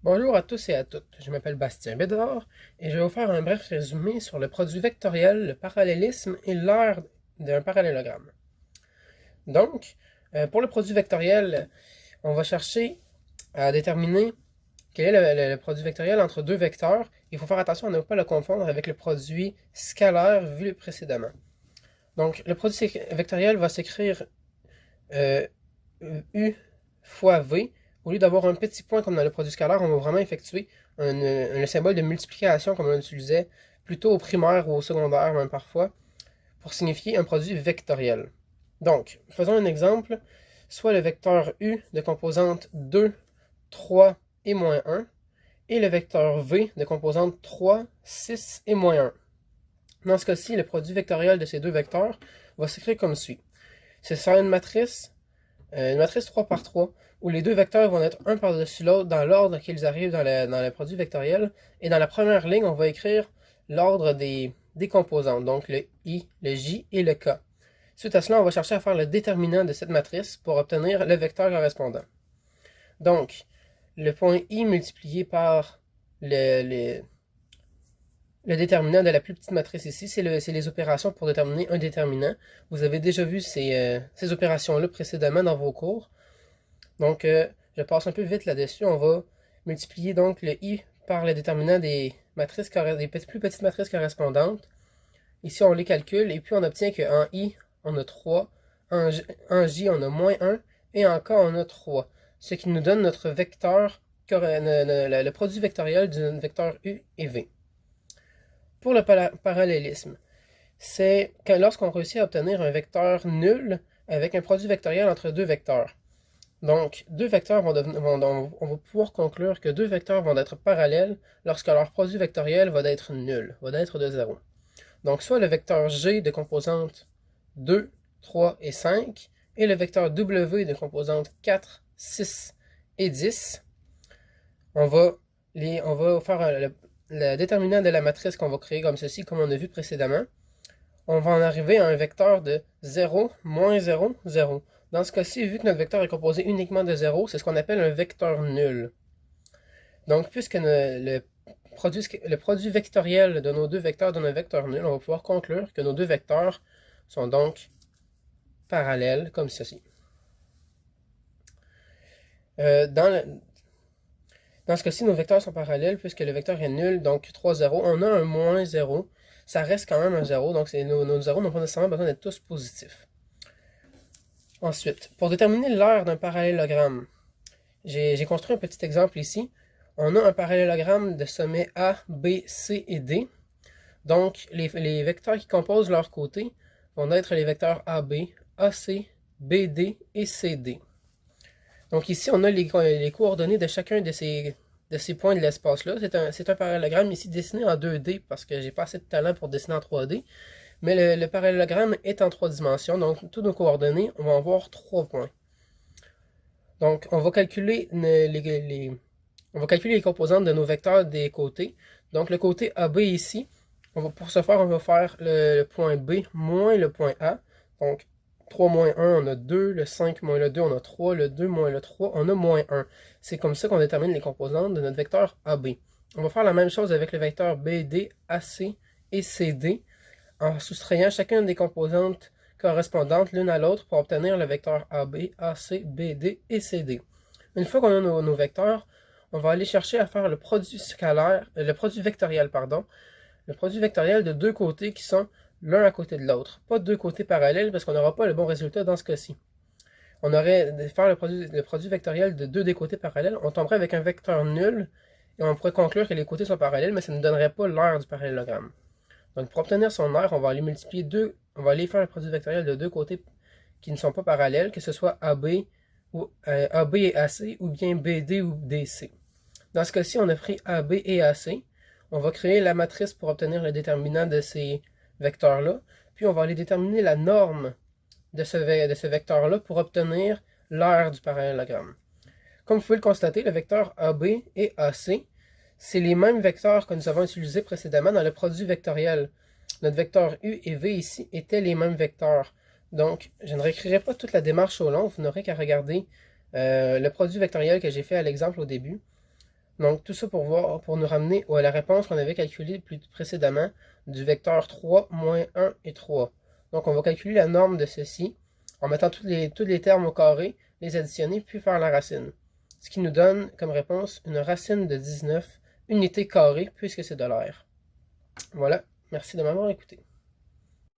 Bonjour à tous et à toutes, je m'appelle Bastien Bédard et je vais vous faire un bref résumé sur le produit vectoriel, le parallélisme et l'ère d'un parallélogramme. Donc, pour le produit vectoriel, on va chercher à déterminer quel est le produit vectoriel entre deux vecteurs. Il faut faire attention à ne pas le confondre avec le produit scalaire vu précédemment. Donc, le produit vectoriel va s'écrire euh, U fois V. Au lieu d'avoir un petit point comme dans le produit scalaire, on va vraiment effectuer le symbole de multiplication comme on utilisait plutôt au primaire ou au secondaire même parfois, pour signifier un produit vectoriel. Donc, faisons un exemple. Soit le vecteur U de composante 2, 3 et moins 1, et le vecteur V de composante 3, 6 et moins 1. Dans ce cas-ci, le produit vectoriel de ces deux vecteurs va s'écrire comme suit. Ce sera une matrice 3 par 3, où les deux vecteurs vont être un par-dessus l'autre dans l'ordre qu'ils arrivent dans le produit vectoriel. Et dans la première ligne, on va écrire l'ordre des composantes, donc le I, le J et le K. Suite à cela, on va chercher à faire le déterminant de cette matrice pour obtenir le vecteur correspondant. Donc, le point I multiplié par le déterminant de la plus petite matrice ici, c'est les opérations pour déterminer un déterminant. Vous avez déjà vu ces opérations-là précédemment dans vos cours. Donc, je passe un peu vite là-dessus. On va multiplier donc le I par le déterminant des matrices des plus petites matrices correspondantes. Ici, on les calcule et puis on obtient qu'en I, on a 3, en J, on a moins 1 et en K, on a 3. Ce qui nous donne notre vecteur, le produit vectoriel du vecteur U et V. Pour le parallélisme, c'est lorsqu'on réussit à obtenir un vecteur nul avec un produit vectoriel entre deux vecteurs. Donc, deux vecteurs on va pouvoir conclure que deux vecteurs vont être parallèles lorsque leur produit vectoriel va être nul, va être de 0. Donc, soit le vecteur G de composante 2, 3 et 5, et le vecteur W de composante 4, 6 et 10. On va faire le déterminant de la matrice qu'on va créer comme ceci, comme on a vu précédemment. On va en arriver à un vecteur de 0, moins 0, 0. Dans ce cas-ci, vu que notre vecteur est composé uniquement de 0, c'est ce qu'on appelle un vecteur nul. Donc, puisque le produit vectoriel de nos deux vecteurs donne un vecteur nul, on va pouvoir conclure que nos deux vecteurs sont donc parallèles, comme ceci. Dans ce cas-ci, nos vecteurs sont parallèles puisque le vecteur est nul, donc 3, 0. On a un moins 0. Ça reste quand même un 0, donc nos 0 n'ont pas nécessairement besoin d'être tous positifs. Ensuite, pour déterminer l'aire d'un parallélogramme, j'ai construit un petit exemple ici. On a un parallélogramme de sommets A, B, C et D. Donc, les vecteurs qui composent leurs côtés vont être les vecteurs AB, AC, BD et CD. Donc ici, on a les coordonnées de chacun de ces points de l'espace-là. C'est un parallélogramme ici dessiné en 2D parce que j'ai pas assez de talent pour dessiner en 3D. Mais le parallélogramme est en 3 dimensions, donc toutes nos coordonnées, on va avoir 3 points. Donc on va calculer les composantes de nos vecteurs des côtés. Donc le côté AB ici, pour ce faire, on va faire le point B moins le point A. Donc 3 moins 1, on a 2, le 5 moins le 2, on a 3, le 2 moins le 3, on a moins 1. C'est comme ça qu'on détermine les composantes de notre vecteur AB. On va faire la même chose avec le vecteur BD, AC et CD, en soustrayant chacune des composantes correspondantes l'une à l'autre pour obtenir le vecteur AB, AC, BD et CD. Une fois qu'on a nos vecteurs, on va aller chercher à faire le produit vectoriel, le produit vectoriel de deux côtés qui sont l'un à côté de l'autre. Pas deux côtés parallèles parce qu'on n'aura pas le bon résultat dans ce cas-ci. On aurait de faire le produit vectoriel de deux des côtés parallèles, on tomberait avec un vecteur nul et on pourrait conclure que les côtés sont parallèles, mais ça ne donnerait pas l'aire du parallélogramme. Donc pour obtenir son aire, on va aller multiplier on va aller faire le produit vectoriel de deux côtés qui ne sont pas parallèles, que ce soit AB et AC ou bien BD ou DC. Dans ce cas-ci, on a pris AB et AC. On va créer la matrice pour obtenir le déterminant de ces vecteurs-là. Puis on va aller déterminer la norme de ce vecteur-là pour obtenir l'aire du parallélogramme. Comme vous pouvez le constater, le vecteur AB et AC, c'est les mêmes vecteurs que nous avons utilisés précédemment dans le produit vectoriel. Notre vecteur U et V ici étaient les mêmes vecteurs. Donc, je ne réécrirai pas toute la démarche au long, vous n'aurez qu'à regarder le produit vectoriel que j'ai fait à l'exemple au début. Donc tout ça pour nous ramener à la réponse qu'on avait calculée plus précédemment du vecteur 3, moins 1 et 3. Donc on va calculer la norme de ceci en mettant tous les termes au carré, les additionner, puis faire la racine. Ce qui nous donne comme réponse une racine de 19 unités carrées puisque c'est de l'air. Voilà, merci de m'avoir écouté.